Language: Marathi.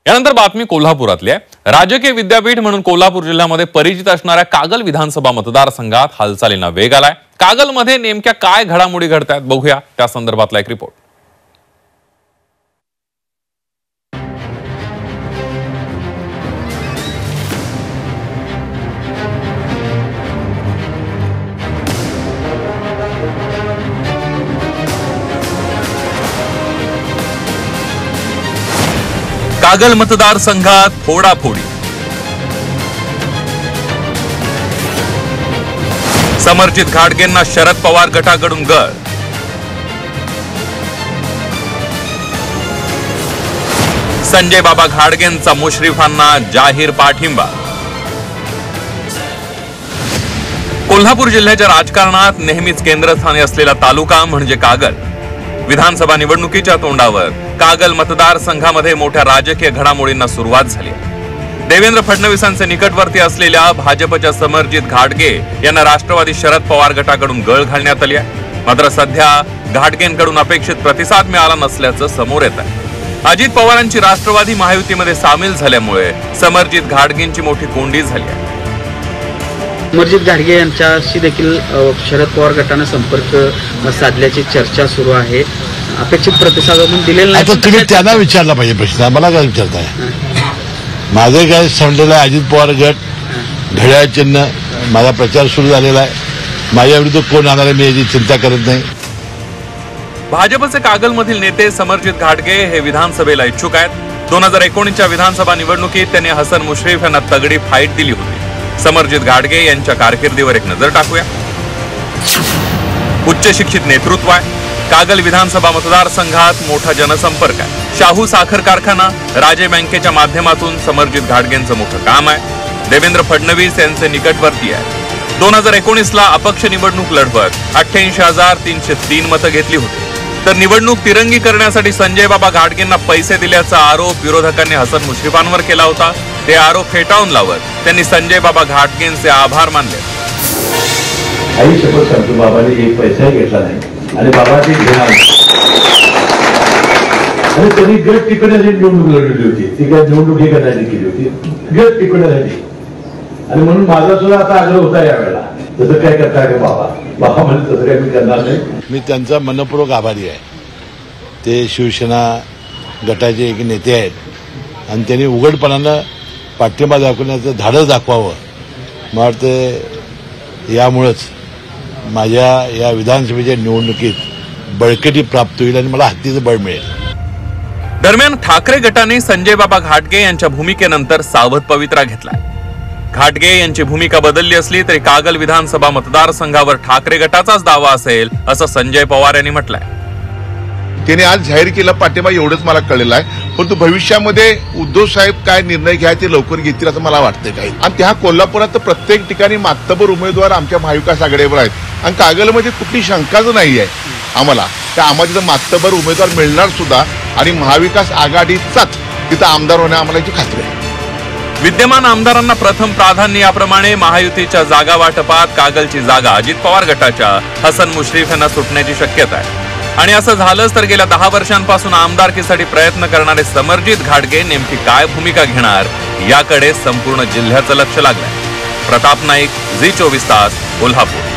यानंतर बातमी कोल्हापुरातली आहे। राजकीय विद्यापीठ म्हणून कोल्हापूर जिल्ह्यामध्ये परिचित असणाऱ्या कागल विधानसभा मतदारसंघात हालचालींना वेग आलाय। कागलमध्ये नेमक्या काय घडामोडी घडतायत बघूया त्या संदर्भातला एक रिपोर्ट। कागल मतदारसंघात फोडाफोडी। समर्जित घाटगेंना शरद पवार गटाकडून गळ। संजय बाबा घाटगेंचा मुश्रीफांना जाहीर पाठिंबा। कोल्हापूर जिल्ह्याच्या राजकारणात नेहमीच केंद्रस्थानी असलेला तालुका म्हणजे कागल। विधानसभा निवडणुकीच्या तोंडावर कागल मतदारसंघामध्ये मोठ्या राजकीय घडामोडींना सुरुवात झाली। देवेंद्र फडणवीसांचे निकटवर्ती असलेल्या भाजपच्या समर्जित घाटगे यांना राष्ट्रवादी शरद पवार गटाकडून गळ घालण्यात आली आहे। मात्र सध्या घाटगेंकडून अपेक्षित प्रतिसाद मिळाला नसल्याचं समोर येत आहे। अजित पवारांची राष्ट्रवादी महायुतीमध्ये सामील झाल्यामुळे समर्जित घाटगेंची मोठी कोंडी झाली आहे। समर्जित घाटगे यांच्याशी देखील शरद पवार गटाने संपर्क साधल्याची चर्चा सुरू आहे। अपेक्षित प्रतिसाद अजून दिलेला नाही। आता तुम्ही त्यांना विचारला पाहिजे प्रश्न, मला काय विचारताय? माझे काय समजलेलं आहे, अजित पवार गट घड्याळ चिन्ह, माझा प्रचार सुरू झालेला आहे। माझ्या विरुद्ध कोण आणार आहे मी याची चिंता करत नाही। भाजपचे कागलमधील नेते समर्जित घाटगे हे विधानसभेला इच्छुक आहेत। 2019च्या विधानसभा निवडणुकीत त्यांनी हसन मुश्रीफ यांना तगडी फाईट दिली होती। समर्जित घाटगे यांच्या कारकिर्दीवर एक नजर टाकूया। उच्च शिक्षित नेतृत्व आहे। कागल विधानसभा मतदारसंघात मोठा जनसंपर्क आहे। शाहू साखर कारखाना, राजे बँकेच्या माध्यमातून समर्जित घाटगेंचं मोठं काम आहे। देवेंद्र फडणवीस यांचे निकटवर्ती आहे। 2019ला अपक्ष निवडणूक लढवत 88,303 मतं घेतली होती। तर निवडणूक तिरंगी करण्यासाठी संजय बाबा घाटगेंना पैसे दिल्याचा आरोप विरोधकांनी हसन मुश्रीफांवर केला होता। ते आरोप फेटाळून लावत त्यांनी संजय बाबा घाटगेंचे आभार मानले। आई शपथ सांगतो, बाबाने एक पैसाही घेतला नाही आणि बाबा ते घेणार आणि त्यांनी गट टिकवण्यासाठी निवडणूक लढवली होती। ती काय निवडणूक हे करण्यासाठी केली होती, गट टिकवण्यासाठी। आणि म्हणून माझा सुद्धा आता आग्रह होता यावेळेला, तसं काय करताय का बाबा? बाबा म्हणजे तसं काय मी करणार नाही। मी त्यांचा मनपूर्वक आभारी आहे। ते शिवसेना गटाचे एक नेते आहेत आणि त्यांनी उघडपणानं पाठिंबा दाखवण्याचं धाडस दाखवावं। मला वाटतं यामुळेच माझ्या या विधानसभेच्या निवडणुकीत बळकटी प्राप्त होईल आणि मला हत्तीचं बळ मिळेल। दरम्यान ठाकरे गटाने संजय बाबा घाटगे यांच्या भूमिकेनंतर सावध पवित्रा घेतलाय। घाटगे यांची भूमिका बदलली असली तरी कागल विधानसभा मतदारसंघावर ठाकरे गटाचाच दावा असेल असं संजय पवार यांनी म्हटलंय। त्याने आज जाहीर केला पाठिंबा, एवढंच मला कळलेलं आहे। परंतु भविष्यामध्ये उद्धव साहेब काय निर्णय घ्या ते लवकर घेतील असं मला वाटतं काही। आणि त्या कोल्हापुरात तर प्रत्येक ठिकाणी मातबर उमेदवार आमच्या महाविकास आघाडीवर आहेत आणि कागलमध्ये कुठली शंकाच नाही आहे आम्हाला। त्या आम्हाला तिथं मातबर उमेदवार मिळणार सुद्धा आणि महाविकास आघाडीचाच तिथं आमदार होण्या आम्हाला याची खात्री आहे। विद्यमान आमदारांना प्रथम प्राधान्य याप्रमाणे महायुतीच्या जागा वाटपात कागलची जागा अजित पवार गटाच्या हसन मुश्रीफ यांना सुटण्याची शक्यता आहे। आणि असं झालंच तर गेल्या 10 वर्षांपासून आमदारकीसाठी प्रयत्न करणारे समर्जित घाटगे नेमकी काय भूमिका घेणार याकडे संपूर्ण जिल्ह्याचं लक्ष लागलंय। प्रताप नाईक, झी 24 तास, कोल्हापूर।